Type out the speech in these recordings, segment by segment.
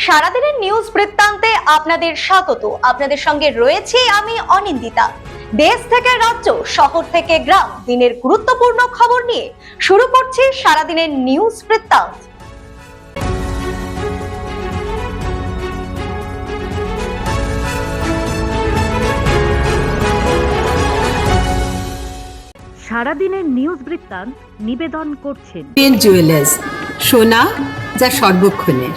সারাদিনের নিউজ বৃত্তান্তে আপনাদের স্বাগত। আপনাদের সঙ্গে রয়েছে আমি অনিন্দিতা। দেশ থেকে রাজ্য, শহর থেকে গ্রাম, দিনের গুরুত্বপূর্ণ খবর নিয়ে শুরু করছি সারাদিনের নিউজ বৃত্তান্ত। সারাদিনের নিউজ বৃত্তান্ত নিবেদন করছেন জুয়েলার্স, সোনা যা সর্বক্ষণের।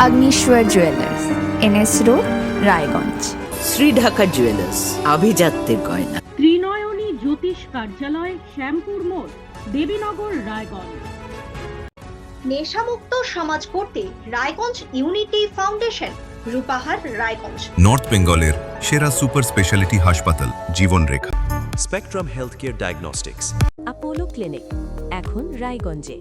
Agnishwar jewellers, NS road, Raiganj. Shri Dhaka jewellers, আভিজাত্যের গয়না। ত্রিনয়নী জ্যোতিষ কার্যালয়, শ্যামপুর মোড়, দেবীনগর, রায়গঞ্জ। নেশামুক্ত সমাজ করতে Raiganj unity foundation, Rupahar, Raiganj. North বেঙ্গলের সেরা সুপার স্পেশালিটি হাসপাতাল Jibanrekha. Spectrum health care diagnostics, Apollo clinic, এখন রায়গঞ্জে।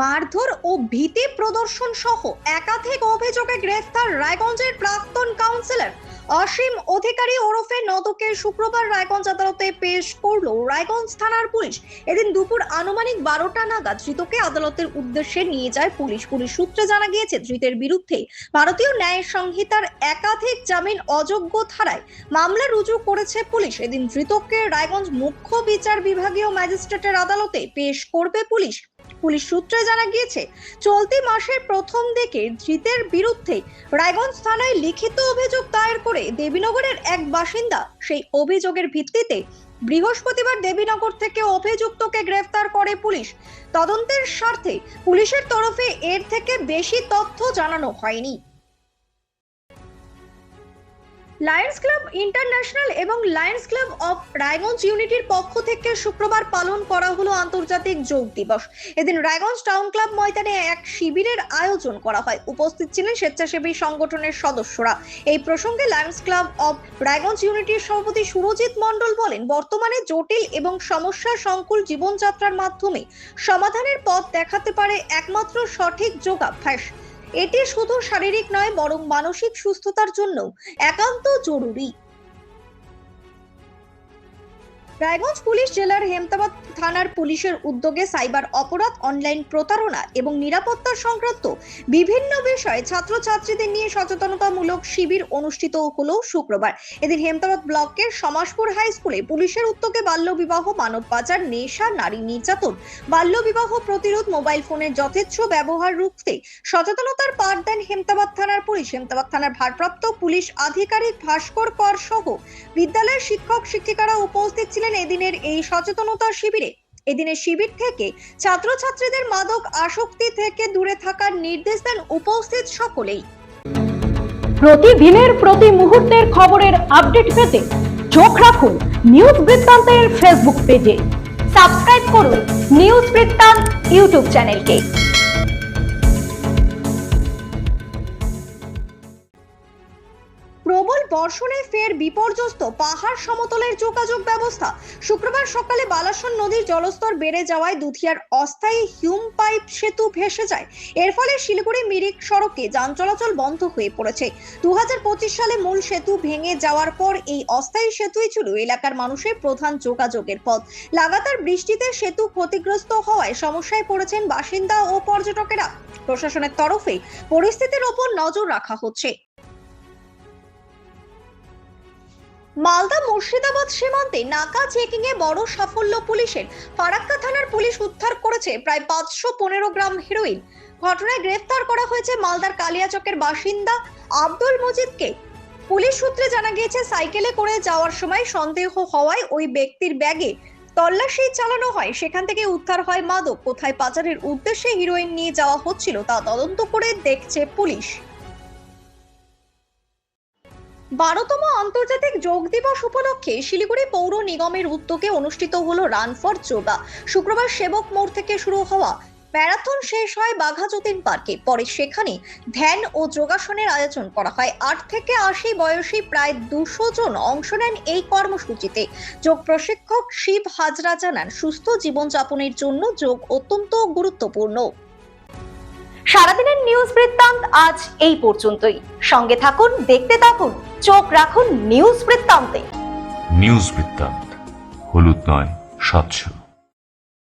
মারধর ও ভীতি প্রদর্শন সহ একাধিক অভিযোগে গ্রেফতার রায়গঞ্জের প্রাক্তন কাউন্সিলর অসীম অধিকারী ওরফে নদকে শুক্রবার রায়গঞ্জ আদালতে পেশ করল রায়গঞ্জ থানার পুলিশ। এদিন দুপুর আনুমানিক 12টা নাগাদ ধৃতকে আদালতের উদ্দেশ্যে নিয়ে যায় পুলিশ। পুলিশ সূত্রে জানা গিয়েছে, ধৃতের বিরুদ্ধে ভারতীয় ন্যায় সংহিতার একাধিক জামিন অযোগ্য ধারায় মামলা রুজু করেছে পুলিশ। এদিন ধৃতকে রায়গঞ্জ মুখ্য বিচার বিভাগীয় ম্যাজিস্ট্রেটের আদালতে পেশ করবে পুলিশ। পুলিশ সূত্রে জানা গিয়েছে, চলতি মাসের প্রথম দিকে ধৃতের বিরুদ্ধে রায়গঞ্জ থানায় লিখিত অভিযোগ দায়ের করে দেবীনগরের এক বাসিন্দা। সেই অভিযোগের ভিত্তিতে বৃহস্পতিবার দেবীনগর থেকে অভিযুক্তকে গ্রেফতার করে পুলিশ। তদন্তের স্বার্থে পুলিশের তরফে এর থেকে বেশি তথ্য জানানো হয়নি। লায়ন্স ক্লাব ইন্টারন্যাশনাল এবং লায়ন্স ক্লাব অফ রায়গঞ্জ ইউনিটির পক্ষ থেকে শুক্রবার পালন করা হলো আন্তর্জাতিক যোগ দিবস। এদিন রায়গঞ্জ টাউন ক্লাব ময়দানে এক শিবিরের আয়োজন করা হয়। উপস্থিত ছিলেন স্বেচ্ছাসেবী সংগঠনের সদস্যরা। এই প্রসঙ্গে লায়ন্স ক্লাব অফ রায়গঞ্জ ইউনিটির সভাপতি সুরজিৎ মণ্ডল বলেন, বর্তমানে জটিল এবং সমস্যা সংকুল জীবনযাত্রার মাধ্যমে সমাধানের পথ দেখাতে পারে একমাত্র সঠিক যোগাভ্যাস। এটি শুধু শারীরিক নয়, বরং মানসিক সুস্থতার জন্য একান্ত জরুরি। রায়গঞ্জ পুলিশ জেলার হেমতাবাদ থানার পুলিশের উদ্যোগে সাইবার অপরাধ, অনলাইন প্রতারণা এবং নিরাপত্তা সংক্রান্ত বিভিন্ন বিষয়ে ছাত্রছাত্রীদের নিয়ে সচেতনতামূলক শিবির অনুষ্ঠিত হলো শুক্রবার। এদিন হেমতাবাদ ব্লকের সমাজপুর হাই স্কুলে পুলিশের উদ্যোগে বাল্যবিবাহ, মানব পাচার, নেশা, নারী নির্যাতন, বাল্যবিবাহ প্রতিরোধ, মোবাইল ফোনের যথেচ্ছ ব্যবহার রুখতে সচেতনতার পাঠ দেন হেমতাবাদ থানার পুলিশ। হেমতাবাদ থানার ভারপ্রাপ্ত পুলিশ আধিকারিক ভাস্কর কর সহ বিদ্যালয়ের শিক্ষক শিক্ষিকারা উপস্থিত ছিলেন এদিনের এই সচেতনতা শিবিরে। এদিনের শিবির থেকে ছাত্রছাত্রীদের মাদক আসক্তি থেকে দূরে থাকার নির্দেশ দেন উপস্থিত সকলেই। প্রতিদিনের প্রতি মুহূর্তের খবরের আপডেট পেতে চোখ রাখুন নিউজ বৃত্তান্তের ফেসবুক পেজে। সাবস্ক্রাইব করুন নিউজ বৃত্তান্ত ইউটিউব চ্যানেলকে। প্রবল বর্ষণে ফের বিপর্যস্ত পাহাড় সমতলের যোগাযোগ ব্যবস্থা। শুক্রবার সকালে বালাসন নদীর জলস্তর বেড়ে যাওয়ায় দুধিয়ার অস্থায়ী হিউম পাইপ সেতু ভেসে যায়। এর ফলে শিলিগুড়ি মিরিক সড়কে যান চলাচল বন্ধ হয়ে পড়েছে। 2025 সালে মূল সেতু ভেঙে যাওয়ার পর এই অস্থায়ী সেতুই ছিল এলাকার মানুষের প্রধান যোগাযোগের পথ। লাগাতার বৃষ্টিতে সেতু ক্ষতিগ্রস্ত হওয়ায় সমস্যায় পড়েছেন বাসিন্দা ও পর্যটকেরা। প্রশাসনের তরফে পরিস্থিতির ওপর নজর রাখা হচ্ছে। মালদা মুর্শিদাবাদ সীমান্তে নাকা চেকিং এ বড় সাফল্য পুলিশের। ফারাক্কা থানার পুলিশ উদ্ধার করেছে প্রায় 515 গ্রাম হেরোইন। ঘটনায় গ্রেফতার করা হয়েছে মালদার কালিয়াচকের বাসিন্দা আব্দুল মজিদকে। পুলিশ সূত্রে জানা গিয়েছে, সাইকেলে করে যাওয়ার সময় সন্দেহ হওয়ায় ওই ব্যক্তির ব্যাগে তল্লাশি চালানো হয়। সেখান থেকে উদ্ধার হয় মাদক। কোথায় পাচারের উদ্দেশ্যে হিরোইন নিয়ে যাওয়া হচ্ছিল তা তদন্ত করে দেখছে পুলিশ। 12তম আন্তর্জাতিক যোগ দিবস উপলক্ষে শিলিগুড়ি পৌর নিগমের উদ্যোগে অনুষ্ঠিত হলো রান ফর যোগা। শুক্রবার সেবক মোড় থেকে শুরু হওয়া ম্যারাথন শেষ হয় বাঘা যতীন পার্কে। পরে সেখানে ধ্যান ও যোগাসনের আয়োজন করা হয়। 8 থেকে 80 বয়সী প্রায় 200 জন অংশ নেন এই কর্মসূচিতে। যোগ প্রশিক্ষক শিব হাজরা জানান, সুস্থ জীবনযাপনের জন্য যোগ অত্যন্ত গুরুত্বপূর্ণ। সারাদিনের নিউজ বৃত্তান্ত আজ এই পর্যন্তই। সঙ্গে থাকুন, দেখতে থাকুন, চোখ রাখুন নিউজ বৃত্তান্তে। নিউজ বৃত্তান্ত, হলুদ নয়, স্বচ্ছ।